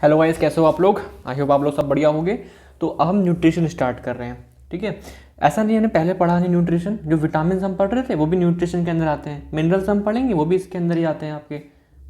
Hello guys, कैसे हो आप लोग। आई होप आप लोग सब बढ़िया होंगे। तो अब हम न्यूट्रिशन स्टार्ट कर रहे हैं। ठीक है, ऐसा नहीं है पहले पढ़ा नहीं न्यूट्रिशन। जो विटामिन हम पढ़ रहे थे वो भी न्यूट्रिशन के अंदर आते हैं, मिनरल्स हम पढ़ेंगे वो भी इसके अंदर ही आते हैं आपके।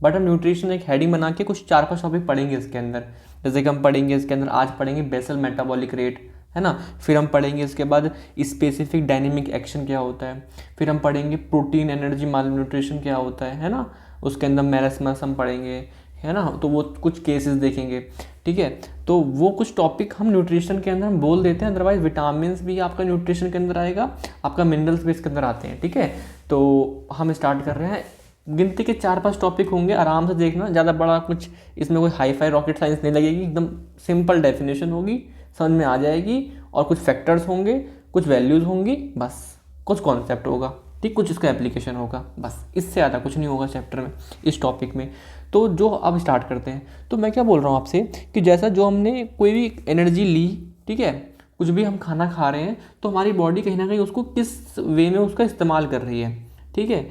बट हम न्यूट्रिशन एक हेडिंग बना के कुछ 4-5 टॉपिक पढ़ेंगे इसके अंदर। जैसे कि हम पढ़ेंगे इसके अंदर, आज पढ़ेंगे बेसल मेटाबॉलिक रेट, है ना। फिर हम पढ़ेंगे इसके बाद स्पेसिफिक डायनेमिक एक्शन क्या होता है। फिर हम पढ़ेंगे प्रोटीन एनर्जी माल न्यूट्रिशन क्या होता है ना। उसके अंदर मेरेस्मस हम पढ़ेंगे, है ना। तो वो कुछ केसेस देखेंगे। ठीक है, तो वो कुछ टॉपिक हम न्यूट्रिशन के अंदर हम बोल देते हैं। अदरवाइज विटामिन भी आपका न्यूट्रिशन के अंदर आएगा, आपका मिनरल्स भी इसके अंदर आते हैं। ठीक है, तो हम स्टार्ट कर रहे हैं। गिनती के 4-5 टॉपिक होंगे, आराम से देखना। ज़्यादा बड़ा कुछ इसमें कोई हाई फाई रॉकेट साइंस नहीं लगेगी, एकदम सिंपल डेफिनेशन होगी, समझ में आ जाएगी। और कुछ फैक्टर्स होंगे, कुछ वैल्यूज़ होंगी, बस कुछ कॉन्सेप्ट होगा। ठीक, कुछ इसका एप्लीकेशन होगा, बस इससे ज़्यादा कुछ नहीं होगा चैप्टर में, इस टॉपिक में। तो जो अब स्टार्ट करते हैं, तो मैं क्या बोल रहा हूँ आपसे कि जैसा जो हमने कोई भी एनर्जी ली, ठीक है, कुछ भी हम खाना खा रहे हैं तो हमारी बॉडी कहीं ना कहीं उसको किस वे में उसका इस्तेमाल कर रही है। ठीक है,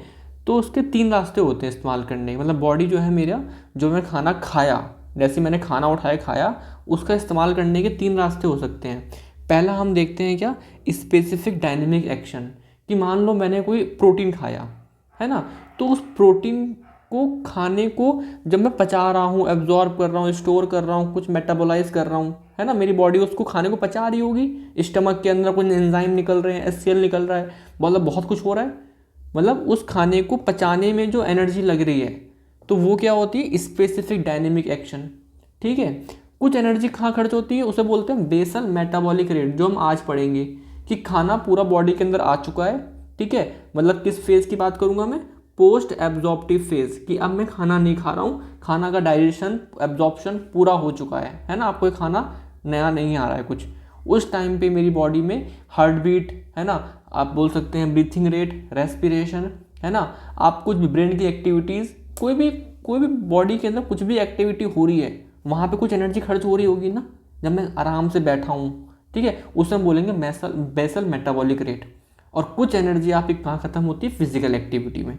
तो उसके 3 रास्ते होते हैं इस्तेमाल करने के। मतलब बॉडी जो है मेरा, जो मैं खाना खाया, जैसे मैंने खाना उठाया खाया, उसका इस्तेमाल करने के 3 रास्ते हो सकते हैं। पहला हम देखते हैं क्या, स्पेसिफिक डायनेमिक एक्शन। कि मान लो मैंने कोई प्रोटीन खाया, है ना, तो उस प्रोटीन को खाने को जब मैं पचा रहा हूँ, एब्जॉर्ब कर रहा हूँ, स्टोर कर रहा हूँ, कुछ मेटाबोलाइज कर रहा हूँ, है ना, मेरी बॉडी उसको खाने को पचा रही होगी। स्टमक के अंदर कुछ एंजाइम निकल रहे हैं, HCl निकल रहा है, मतलब बहुत कुछ हो रहा है। मतलब उस खाने को पचाने में जो एनर्जी लग रही है, तो वो क्या होती है, स्पेसिफिक डायनेमिक एक्शन। ठीक है, कुछ एनर्जी कहाँ खर्च होती है, उसे बोलते हैं बेसल मेटाबॉलिक रेट, जो हम आज पढ़ेंगे। कि खाना पूरा बॉडी के अंदर आ चुका है, ठीक है, मतलब किस फेज की बात करूंगा मैं, पोस्ट एब्जॉर्प्टिव फेज। कि अब मैं खाना नहीं खा रहा हूँ, खाना का डाइजेशन एब्जॉर्प्शन पूरा हो चुका है ना, आपको खाना नया नहीं आ रहा है कुछ। उस टाइम पे मेरी बॉडी में हार्ट बीट, है ना, आप बोल सकते हैं ब्रीथिंग रेट, रेस्पिरेशन, है ना, आप कुछ भी ब्रेन की एक्टिविटीज़, कोई भी बॉडी के अंदर कुछ भी एक्टिविटी हो रही है, वहाँ पे कुछ एनर्जी खर्च हो रही होगी ना, जब मैं आराम से बैठा हूँ। ठीक है, उसे हम बोलेंगे बेसल मेटाबॉलिक रेट। और कुछ एनर्जी आपकी कहाँ खत्म होती है, फिजिकल एक्टिविटी में।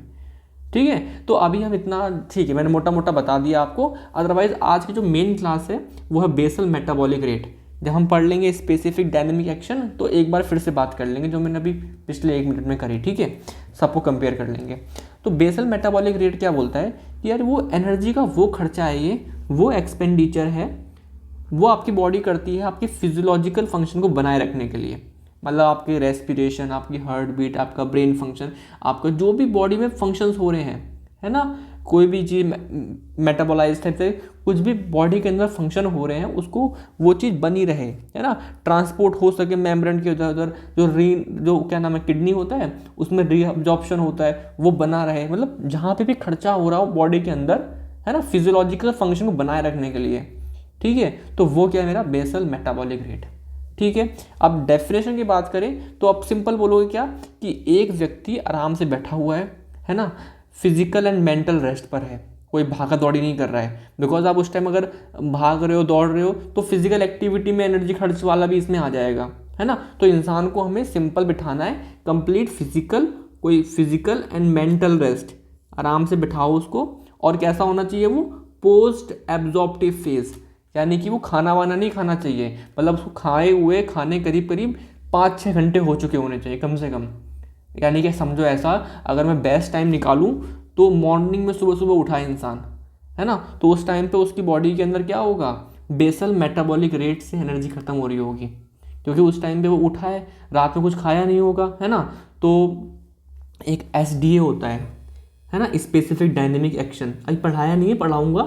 ठीक है, तो अभी हम इतना, ठीक है, मैंने मोटा मोटा बता दिया आपको। अदरवाइज आज की जो मेन क्लास है वो है बेसल मेटाबॉलिक रेट। जब हम पढ़ लेंगे स्पेसिफिक डायनेमिक एक्शन, तो एक बार फिर से बात कर लेंगे जो मैंने अभी पिछले 1 मिनट में करी। ठीक है, सबको कंपेयर कर लेंगे। तो बेसल मेटाबॉलिक रेट क्या बोलता है कि यार वो एनर्जी का वो खर्चा है, ये वो एक्सपेंडिचर है, वो आपकी बॉडी करती है आपके फिजियोलॉजिकल फंक्शन को बनाए रखने के लिए। मतलब आपके रेस्पिरेशन, आपकी हार्ट बीट, आपका ब्रेन फंक्शन, आपका जो भी बॉडी में फंक्शंस हो रहे हैं, है ना, कोई भी चीज़ मेटाबोलाइज टाइप से कुछ भी बॉडी के अंदर फंक्शन हो रहे हैं, उसको वो चीज़ बनी रहे, है ना, ट्रांसपोर्ट हो सके मेम्ब्रेन के उधर उधर, जो क्या नाम है, किडनी होता है, उसमें रीअब्जॉर्प्शन होता है, वो बना रहे। मतलब जहाँ पे भी खर्चा हो रहा हो बॉडी के अंदर, है ना, फिजियोलॉजिकल फंक्शन को बनाए रखने के लिए। ठीक है, तो वो क्या है, मेरा बेसल मेटाबॉलिक रेट। ठीक है, अब डेफिनेशन की बात करें तो आप सिंपल बोलोगे क्या, कि एक व्यक्ति आराम से बैठा हुआ है ना, फिजिकल एंड मेंटल रेस्ट पर है, कोई भागा दौड़ी नहीं कर रहा है। बिकॉज आप उस टाइम अगर भाग रहे हो, दौड़ रहे हो, तो फिजिकल एक्टिविटी में एनर्जी खर्च वाला भी इसमें आ जाएगा, है ना। तो इंसान को हमें सिंपल बिठाना है, कंप्लीट फिजिकल, कोई फिजिकल एंड मेंटल रेस्ट, आराम से बिठाओ उसको। और कैसा होना चाहिए वो, पोस्ट एब्जॉर्प्टिव फेज, यानी कि वो खाना वाना नहीं खाना चाहिए। मतलब उसको खाए हुए खाने करीब करीब 5-6 घंटे हो चुके होने चाहिए कम से कम। यानी कि समझो ऐसा, अगर मैं बेस्ट टाइम निकालूं तो मॉर्निंग में सुबह सुबह उठा इंसान, है ना, तो उस टाइम पे उसकी बॉडी के अंदर क्या होगा, बेसल मेटाबॉलिक रेट से एनर्जी खत्म हो रही होगी, क्योंकि उस टाइम पे वो उठा है, रात में कुछ खाया नहीं होगा, है ना। तो एक SDA होता है ना, स्पेसिफिक डायनेमिक एक्शन, अभी पढ़ाया नहीं है, पढ़ाऊंगा,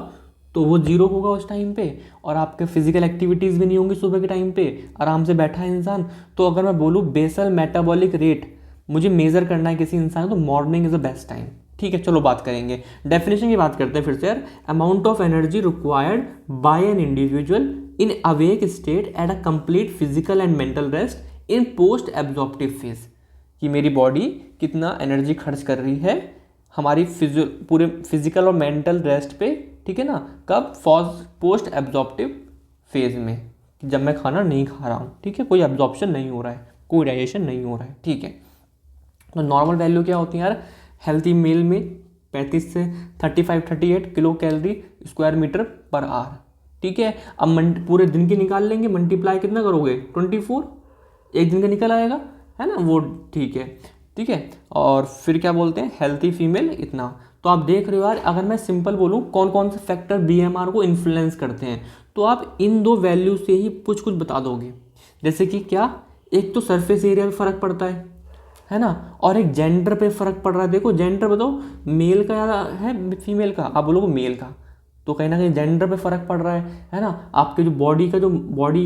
तो वो 0 होगा उस टाइम पे। और आपके फिजिकल एक्टिविटीज़ भी नहीं होंगी सुबह के टाइम पे, आराम से बैठा है इंसान। तो अगर मैं बोलूँ बेसल मेटाबॉलिक रेट मुझे मेज़र करना है किसी इंसान, तो morning is the best time. ठीक है, चलो बात करेंगे, डेफिनेशन की बात करते हैं फिर से यार। Amount of energy required by an individual in awake state at a complete physical and mental rest in post absorptive phase. कि मेरी बॉडी कितना एनर्जी खर्च कर रही है हमारी पूरे फिजिकल और मेंटल रेस्ट पे, ठीक है ना, कब, पोस्ट एब्जॉर्प्टिव फेज में, जब मैं खाना नहीं खा रहा हूँ। ठीक है, कोई एब्जॉर्प्शन नहीं हो रहा है, कोई डाइजेशन नहीं हो रहा है। ठीक है, तो नॉर्मल वैल्यू क्या होती है यार, हेल्थी मील में 35 से 35-38 kilo calorie square meter per hour. ठीक है। अब पूरे दिन की निकाल लेंगे, मल्टीप्लाई कितना करोगे 24, एक दिन का निकल आएगा, है ना वो, ठीक है। ठीक है, और फिर क्या बोलते हैं हेल्थी फीमेल इतना। तो आप देख रहे हो यार, अगर मैं सिंपल बोलूँ कौन कौन से फैक्टर बीएमआर को इन्फ्लुएंस करते हैं, तो आप इन दो वैल्यू से ही कुछ कुछ बता दोगे। जैसे कि क्या, एक तो सरफेस एरिया में फ़र्क पड़ता है ना, और एक जेंडर पे फ़र्क पड़ रहा है। देखो जेंडर बताओ, मेल का है फीमेल का, आप बोलोगे मेल का, तो कहीं ना कहीं जेंडर पे फ़र्क पड़ रहा है ना। आपके जो बॉडी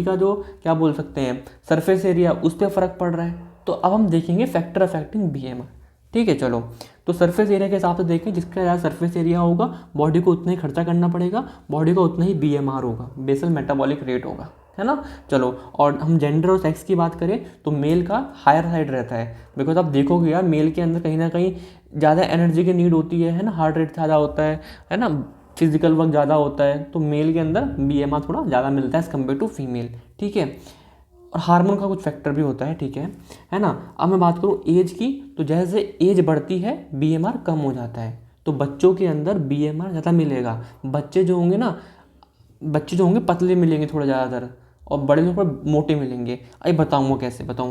का जो क्या बोल सकते हैं सरफेस एरिया, उस पर फ़र्क पड़ रहा है। तो अब हम देखेंगे फैक्टर अफेक्टिंग बीएमआर। ठीक है, चलो तो सरफेस एरिया के हिसाब से देखें, जिसका ज़्यादा सरफेस एरिया होगा बॉडी को उतना ही खर्चा करना पड़ेगा, बॉडी का उतना ही बीएमआर होगा, बेसल मेटाबॉलिक रेट होगा, है ना। चलो, और हम जेंडर और सेक्स की बात करें तो मेल का हायर साइड रहता है, बिकॉज आप देखोगे यार मेल के अंदर कहीं ना कहीं ज़्यादा एनर्जी की नीड होती है ना, हार्ट रेट ज़्यादा होता है ना, फिजिकल वर्क ज़्यादा होता है, तो मेल के अंदर बीएमआर थोड़ा ज़्यादा मिलता है एज़ कम्पेयर टू फीमेल। ठीक है, और हार्मोन का कुछ फैक्टर भी होता है, ठीक है ना। अब मैं बात करूँ एज की, तो जैसे एज बढ़ती है बीएमआर कम हो जाता है, तो बच्चों के अंदर बीएमआर ज़्यादा मिलेगा। बच्चे जो होंगे पतले मिलेंगे थोड़ा ज़्यादातर, और बड़े लोग पर मोटे मिलेंगे। अरे बताऊँगा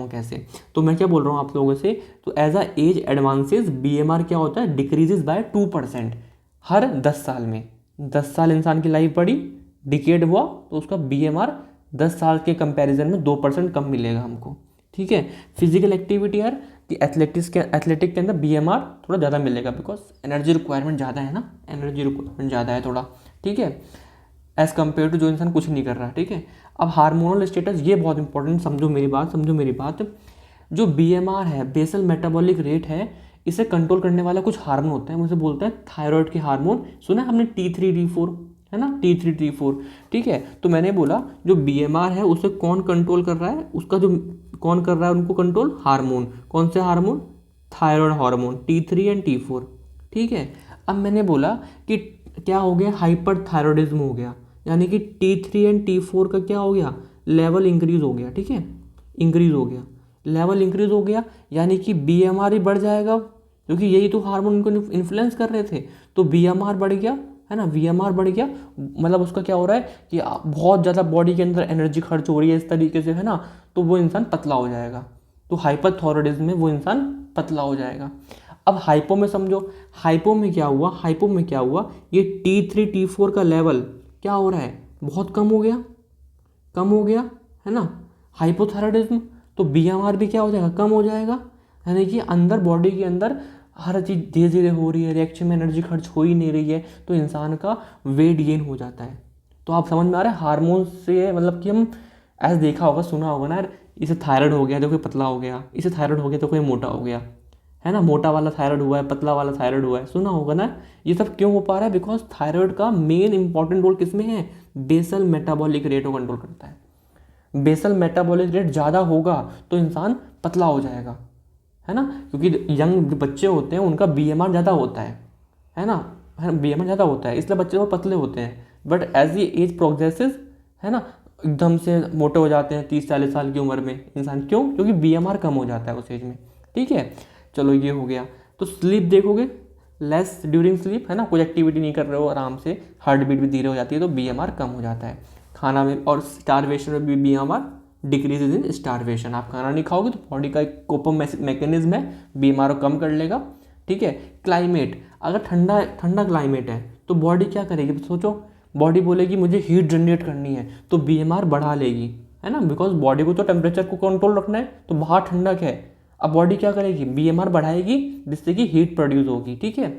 कैसे। तो मैं क्या बोल रहा हूँ आप लोगों से, तो as a age advances BMR क्या होता है, डिक्रीजेज बाय 2% हर 10 साल में। 10 साल इंसान की लाइफ बढ़ी, डिकेड हुआ, तो उसका बीएमआर 10 साल के कंपैरिजन में 2% कम मिलेगा हमको। ठीक है, फिजिकल एक्टिविटी यार, कि एथलेटिक के अंदर बीएमआर थोड़ा ज़्यादा मिलेगा, बिकॉज एनर्जी रिक्वायरमेंट ज़्यादा है ना, एनर्जी रिक्वायरमेंट ज़्यादा है थोड़ा। ठीक है, एज़ कम्पेयर टू जो इंसान कुछ नहीं कर रहा। ठीक है, अब हार्मोनल स्टेटस, ये बहुत इंपॉर्टेंट, समझो मेरी बात। जो बीएमआर है, बेसल मेटाबॉलिक रेट है, इसे कंट्रोल करने वाला कुछ हार्मोन होता है, मुझे बोलते हैं थायराइड के हार्मोन। सुना है हमने T3 T4, है ना, T3 T4। ठीक है, तो मैंने बोला जो बीएमआर है उसे कौन कंट्रोल कर रहा है, उसका जो कौन कर रहा है उनको कंट्रोल, हार्मोन। कौन से hormone, thyroid hormone T3 and T4। ठीक है, अब मैंने बोला कि क्या हो गया, हाइपर थायरॉयडिज्म हो गया, यानी कि T3 एंड T4 का क्या हो गया, लेवल इंक्रीज हो गया। ठीक है, इंक्रीज हो गया, लेवल इंक्रीज हो गया, यानी कि बीएमआर ही बढ़ जाएगा, क्योंकि यही तो हार्मोन उनको इन्फ्लुएंस कर रहे थे। तो बीएमआर बढ़ गया, है ना, बीएमआर बढ़ गया, मतलब उसका क्या हो रहा है कि बहुत ज़्यादा बॉडी के अंदर एनर्जी खर्च हो रही है इस तरीके से, है ना, तो वो इंसान पतला हो जाएगा। तो हाइपरथायरॉयडिज्म में वो इंसान पतला हो जाएगा। अब हाइपो में समझो, हाइपो में क्या हुआ, ये T3 T4 का लेवल क्या हो रहा है, बहुत कम हो गया, है ना, हाइपोथायरॉयडिज्म। तो बीएमआर भी क्या हो जाएगा, कम हो जाएगा, यानी कि अंदर बॉडी के अंदर हर चीज़ धीरे धीरे हो रही है, रिएक्शन में एनर्जी खर्च हो ही नहीं रही है, तो इंसान का वेट गेन हो जाता है। तो आप समझ में आ रहा है हार्मोन से, मतलब कि हम ऐसे देखा होगा, सुना होगा ना यार, इसे थायराइड हो गया तो कोई पतला हो गया, इसे थायराइड हो गया तो कोई मोटा हो गया, है ना, मोटा वाला थायराइड हुआ है, पतला वाला थायराइड हुआ है, सुना होगा ना। ये सब क्यों हो पा रहा है, बिकॉज थायराइड का मेन इंपॉर्टेंट रोल किस में है, बेसल मेटाबॉलिक रेट को कंट्रोल करता है। बेसल मेटाबॉलिक रेट ज़्यादा होगा तो इंसान पतला हो जाएगा, है ना, क्योंकि यंग जो बच्चे होते हैं उनका बीएमआर ज़्यादा होता है ना, बीएमआर ज़्यादा होता है, इसलिए बच्चे वो पतले होते हैं। बट एज ये एज प्रोग्रेसेस, है ना, एकदम से मोटे हो जाते हैं 30-40 साल की उम्र में इंसान, क्यों, क्योंकि बीएमआर कम हो जाता है उस एज में। ठीक है, चलो ये हो गया। तो स्लीप देखोगे, लेस ड्यूरिंग स्लीप, है ना, कोई एक्टिविटी नहीं कर रहे हो, आराम से हार्ट बीट भी धीरे हो जाती है, तो बीएमआर कम हो जाता है। खाना में और स्टारवेशन में भी बीएमआर डिक्रीजेज इन स्टारवेशन। आप खाना नहीं खाओगे तो बॉडी का एक कोपम मैकेनिज्म है, बीएमआर को कम कर लेगा। ठीक है, क्लाइमेट, अगर ठंडा क्लाइमेट है तो बॉडी क्या करेगी, सोचो, बॉडी बोलेगी मुझे हीट जनरेट करनी है, तो बीएमआर बढ़ा लेगी, है ना, बिकॉज बॉडी को तो टेम्परेचर को कंट्रोल रखना है, तो बाहर ठंडक है, अब बॉडी क्या करेगी, बीएमआर बढ़ाएगी, जिससे कि हीट प्रोड्यूस होगी। ठीक है,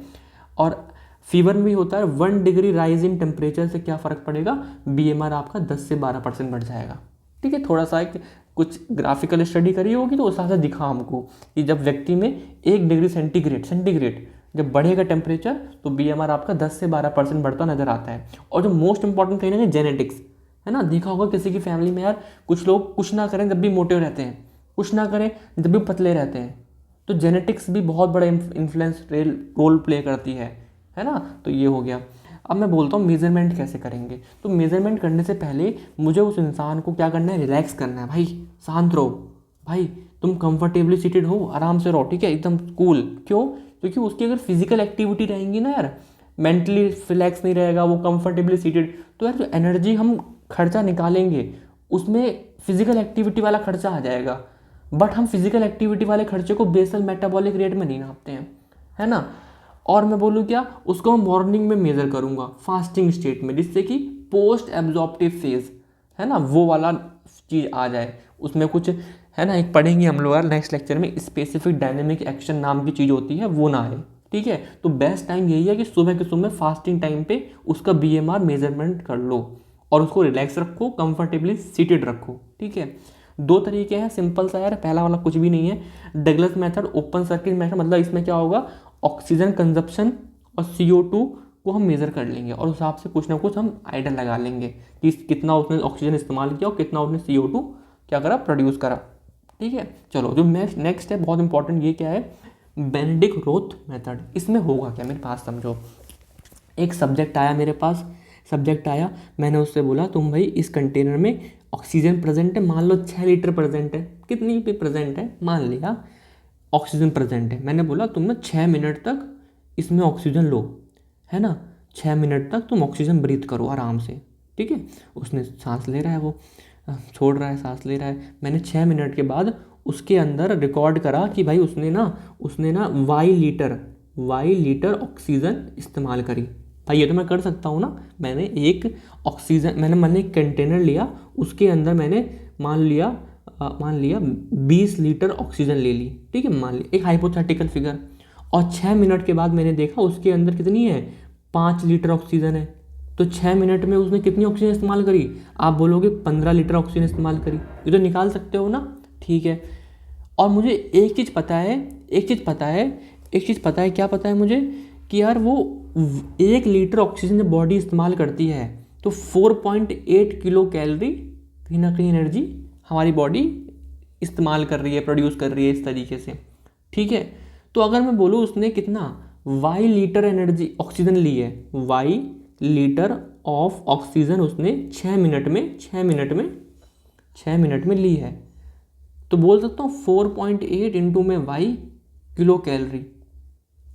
और फीवर में भी होता है, 1 डिग्री राइज इन टेम्परेचर से क्या फ़र्क पड़ेगा, बीएमआर आपका 10 से 12% बढ़ जाएगा। ठीक है, थोड़ा सा एक कुछ ग्राफिकल स्टडी करी होगी तो उस हिसाब से दिखा हमको कि जब व्यक्ति में 1 डिग्री सेंटीग्रेड जब बढ़ेगा टेम्परेचर, तो बीएमआर आपका 10 से 12% बढ़ता नजर आता है। और जो मोस्ट इंपॉर्टेंट कहीं ना कहीं जेनेटिक्स, है ना, देखा होगा किसी की फैमिली में यार, कुछ लोग कुछ ना करें जब भी मोटे रहते हैं, कुछ ना करें जब भी पतले रहते हैं, तो जेनेटिक्स भी बहुत बड़ा इन्फ्लुएंस रोल प्ले करती है ना। तो ये हो गया। अब मैं बोलता हूँ मेजरमेंट कैसे करेंगे, तो मेजरमेंट करने से पहले मुझे उस इंसान को क्या करना है, रिलैक्स करना है, भाई शांत रहो, भाई तुम कंफर्टेबली सीटेड हो, आराम से रहो, ठीक है, एकदम कूल। क्यों, क्योंकि उसकी अगर फिजिकल एक्टिविटी रहेंगी ना यार, मेंटली रिलैक्स नहीं रहेगा, वो कंफर्टेबली सीटेड। तो यार जो एनर्जी हम खर्चा निकालेंगे उसमें फिजिकल एक्टिविटी वाला खर्चा आ जाएगा, बट हम फिजिकल एक्टिविटी वाले खर्चे को बेसल मेटाबॉलिक रेट में नहीं नापते हैं, है ना। और मैं बोलूँ क्या, उसको मैं मॉर्निंग में मेज़र करूँगा फास्टिंग स्टेट में, जिससे कि पोस्ट एब्जॉर्प्टिव फेज, है ना, वो वाला चीज़ आ जाए उसमें कुछ, है ना। एक पढ़ेंगे हम लोग यार नेक्स्ट लेक्चर में, स्पेसिफिक डायनेमिक एक्शन नाम की चीज़ होती है, वो ना आए, ठीक है। तो बेस्ट टाइम यही है कि सुबह के सुबह फास्टिंग टाइम पे उसका BMR मेजरमेंट कर लो और उसको रिलैक्स रखो, कंफर्टेबली सीटेड रखो, ठीक है। 2 तरीके हैं, सिंपल सा यार, पहला वाला कुछ भी नहीं है, Douglas method, open circuit method. मतलब इसमें क्या होगा, ऑक्सीजन कंजप्शन और CO2 को हम मेज़र कर लेंगे और उस हिसाब से कुछ ना कुछ हम आइडिया लगा लेंगे कि कितना उसने ऑक्सीजन इस्तेमाल किया और कितना उसने CO2 क्या करा, प्रोड्यूस करा, ठीक है। चलो जो नेक्स्ट है बहुत इंपॉर्टेंट, ये क्या है, बेनेडिक्ट रोथ मेथड। इसमें होगा क्या, मेरे पास समझो, एक सब्जेक्ट आया मेरे पास, मैंने उससे बोला तुम भाई इस कंटेनर में ऑक्सीजन प्रेजेंट है, मान लो 6 लीटर प्रेजेंट है, कितनी भी प्रेजेंट है मान लिया, ऑक्सीजन प्रेजेंट है। मैंने बोला तुम ना 6 मिनट तक इसमें ऑक्सीजन लो, है ना, 6 मिनट तक तुम ऑक्सीजन ब्रीथ करो आराम से, ठीक है। उसने सांस ले रहा है, वो छोड़ रहा है, सांस ले रहा है। मैंने 6 मिनट के बाद उसके अंदर रिकॉर्ड करा कि भाई उसने ना वाई लीटर ऑक्सीजन इस्तेमाल करी। भाई ये तो मैं कर सकता हूँ ना, मैंने एक कंटेनर लिया, उसके अंदर मैंने मान लिया 20 लीटर ऑक्सीजन ले ली, ठीक है, मान लिया, एक हाइपोथेटिकल फिगर। और 6 मिनट के बाद मैंने देखा उसके अंदर कितनी है, 5 लीटर ऑक्सीजन है। तो 6 मिनट में उसने कितनी ऑक्सीजन इस्तेमाल करी, आप बोलोगे 15 लीटर ऑक्सीजन इस्तेमाल करी, ये तो निकाल सकते हो ना, ठीक है। और मुझे एक चीज़ पता है, क्या पता है मुझे, कि यार वो 1 लीटर ऑक्सीजन जब बॉडी इस्तेमाल करती है तो 4.8 किलो कैलोरी कहीं ना कहीं एनर्जी हमारी बॉडी इस्तेमाल कर रही है, प्रोड्यूस कर रही है इस तरीके से, ठीक है। तो अगर मैं बोलूँ उसने कितना वाई लीटर एनर्जी ऑक्सीजन ली है, वाई लीटर ऑफ ऑक्सीजन उसने 6 मिनट में ली है, तो बोल सकता हूँ 4.8 इंटू में वाई किलो कैलोरी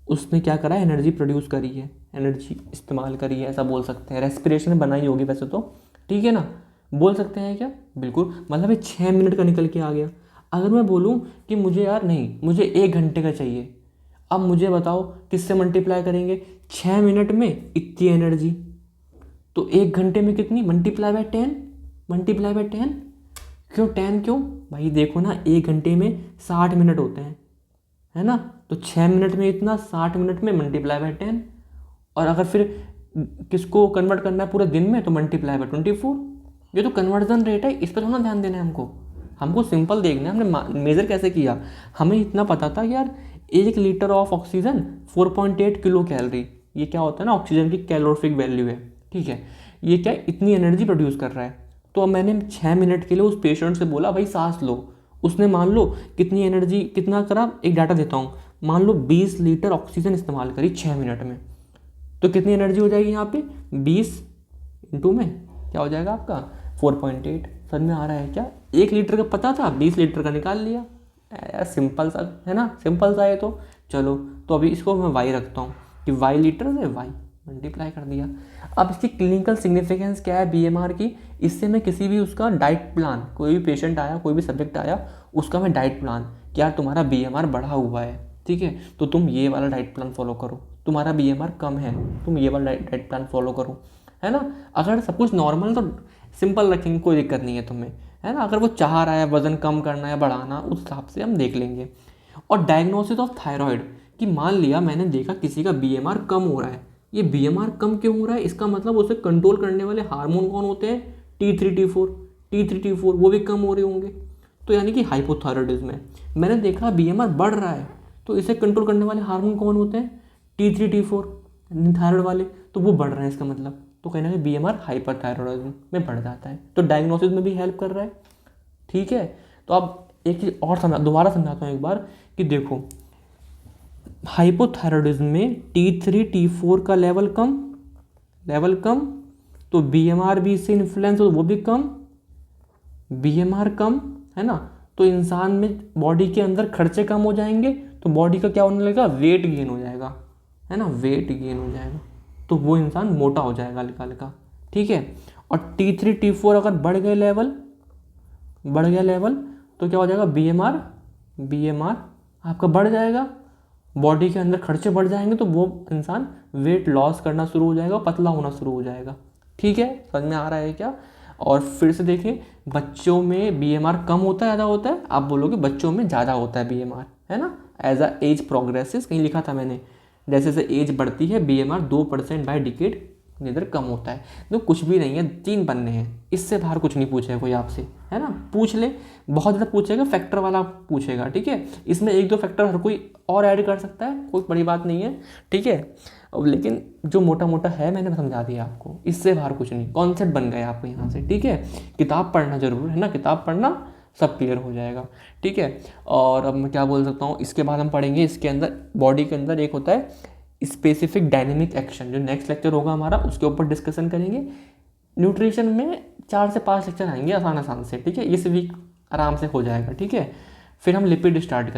उसने क्या करा है, एनर्जी प्रोड्यूस करी है, एनर्जी इस्तेमाल करी है, ऐसा बोल सकते हैं। रेस्पिरेशन बनाई होगी वैसे तो, ठीक है ना, बोल सकते हैं क्या, बिल्कुल। मतलब ये 6 मिनट का निकल के आ गया। अगर मैं बोलूँ कि मुझे यार नहीं, मुझे 1 घंटे का चाहिए, अब मुझे बताओ किससे मल्टीप्लाई करेंगे, 6 मिनट में इतनी एनर्जी, तो 1 घंटे में कितनी, मल्टीप्लाई बाय 10, क्यों 10 क्यों भाई, देखो ना 1 घंटे में 60 मिनट होते हैं, है ना, तो 6 मिनट में इतना, 60 मिनट में मल्टीप्लाई बाय 10, और अगर फिर किसको कन्वर्ट करना है पूरे दिन में तो मल्टीप्लाई बाय 24। ये तो कन्वर्जन रेट है, इस पर थोड़ा ध्यान देना है हमको सिंपल देखना है, हमने मेज़र कैसे किया, हमें इतना पता था कि यार 1 litre of oxygen 4.8 kilo calorie, ये क्या होता है ना, ऑक्सीजन की कैलोरीफिक वैल्यू है, ठीक है, ये क्या इतनी एनर्जी प्रोड्यूस कर रहा है। तो अब मैंने 6 मिनट के लिए उस पेशेंट से बोला भाई सांस लो, उसने मान लो कितनी एनर्जी, कितना करा, एक डाटा देता हूँ, मान लो 20 लीटर ऑक्सीजन इस्तेमाल करी 6 मिनट में, तो कितनी एनर्जी हो जाएगी यहाँ पे, 20 इंटू में क्या हो जाएगा आपका 4.8। समझ में आ रहा है क्या, 1 लीटर का पता था, 20 लीटर का निकाल लिया यार, सिंपल सा है ना, सिंपल सा है। तो चलो, तो अभी इसको मैं वाई रखता हूँ कि वाई लीटर से वाई मल्टीप्लाई कर दिया। अब इसकी क्लिनिकल सिग्निफिकेंस क्या है BMR की, इससे मैं किसी भी उसका डाइट प्लान, कोई भी पेशेंट आया, कोई भी सब्जेक्ट आया, उसका मैं डाइट प्लान, कि यार तुम्हारा BMR बढ़ा हुआ है, ठीक है, तो तुम ये वाला डाइट प्लान फॉलो करो, तुम्हारा BMR कम है, तुम ये वाला डाइट प्लान फॉलो करो, है ना। अगर सब कुछ नॉर्मल तो सिंपल रखेंगे, कोई दिक्कत नहीं है तुम्हें, है ना। अगर वो चाह रहा है वजन कम करना है बढ़ाना, उस हिसाब से हम देख लेंगे। और डायग्नोसिस ऑफ थायराइड, कि मान लिया मैंने देखा किसी का BMR कम हो रहा है, ये BMR कम क्यों हो रहा है, इसका मतलब उसे कंट्रोल करने वाले हार्मोन कौन होते हैं, T3 T4, वो भी कम हो रहे होंगे, तो यानी कि हाइपोथायराइडिज्म है। मैंने देखा BMR बढ़ रहा है, तो इसे कंट्रोल करने वाले हार्मोन कौन होते हैं, T3 T4 थायराइड वाले, तो वो बढ़ रहे हैं, इसका मतलब तो कहीं ना कहीं BMR हाइपरथायराइडिज्म में बढ़ जाता है, तो डायग्नोसिस में भी हेल्प कर रहा है, ठीक है। तो अब एक चीज़ और दोबारा समझाता हूँ एक बार, कि देखो हाइपोथायराइडिज्म में T3 T4 का लेवल कम, तो BMR भी इससे इन्फ्लुएंस हो, वो भी कम, BMR कम, है ना, तो इंसान में बॉडी के अंदर खर्चे कम हो जाएंगे, तो बॉडी का क्या होने लगेगा, वेट गेन हो जाएगा, है ना, वेट गेन हो जाएगा, तो वो इंसान मोटा हो जाएगा हल्का हल्का, ठीक है। और T3 T4 अगर बढ़ गया लेवल तो क्या हो जाएगा, BMR आपका बढ़ जाएगा, बॉडी के अंदर खर्चे बढ़ जाएंगे, तो वो इंसान वेट लॉस करना शुरू हो जाएगा, पतला होना शुरू हो जाएगा, ठीक है। समझ में आ रहा है क्या? और फिर से देखिए, बच्चों में BMR कम होता है ज़्यादा होता है, आप बोलोगे बच्चों में ज़्यादा होता है BMR, है ना। एज अ एज प्रोग्रेसिस, कहीं लिखा था मैंने, जैसे जैसे एज बढ़ती है BMR 2% बाय डिकेड इधर कम होता है। तो कुछ भी नहीं है, 3 पन्ने हैं, इससे बाहर कुछ नहीं पूछेगा कोई आपसे, है ना। पूछ ले, बहुत ज़्यादा पूछेगा, फैक्टर वाला पूछेगा, ठीक है। इसमें 1-2 फैक्टर हर कोई और ऐड कर सकता है, कोई बड़ी बात नहीं है, ठीक है। अब लेकिन जो मोटा मोटा है मैंने समझा दिया आपको, इससे बाहर कुछ नहीं, कॉन्सेप्ट बन गए आपको यहाँ से, ठीक है। किताब पढ़ना जरूर है ना, किताब पढ़ना सब क्लियर हो जाएगा, ठीक है। और अब मैं क्या बोल सकता हूँ, इसके बाद हम पढ़ेंगे, इसके अंदर बॉडी के अंदर एक होता है स्पेसिफिक डायनेमिक एक्शन, जो नेक्स्ट लेक्चर होगा हमारा उसके ऊपर डिस्कशन करेंगे। न्यूट्रिशन में 4 से 5 लेक्चर आएंगे आसान से, ठीक है। इस वीक आराम से हो जाएगा, ठीक है। फिर हम लिपिड स्टार्ट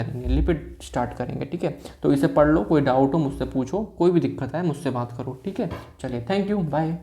करेंगे, ठीक है। तो इसे पढ़ लो, कोई डाउट हो मुझसे पूछो, कोई भी दिक्कत है मुझसे बात करो, ठीक है। चलिए, थैंक यू, बाय।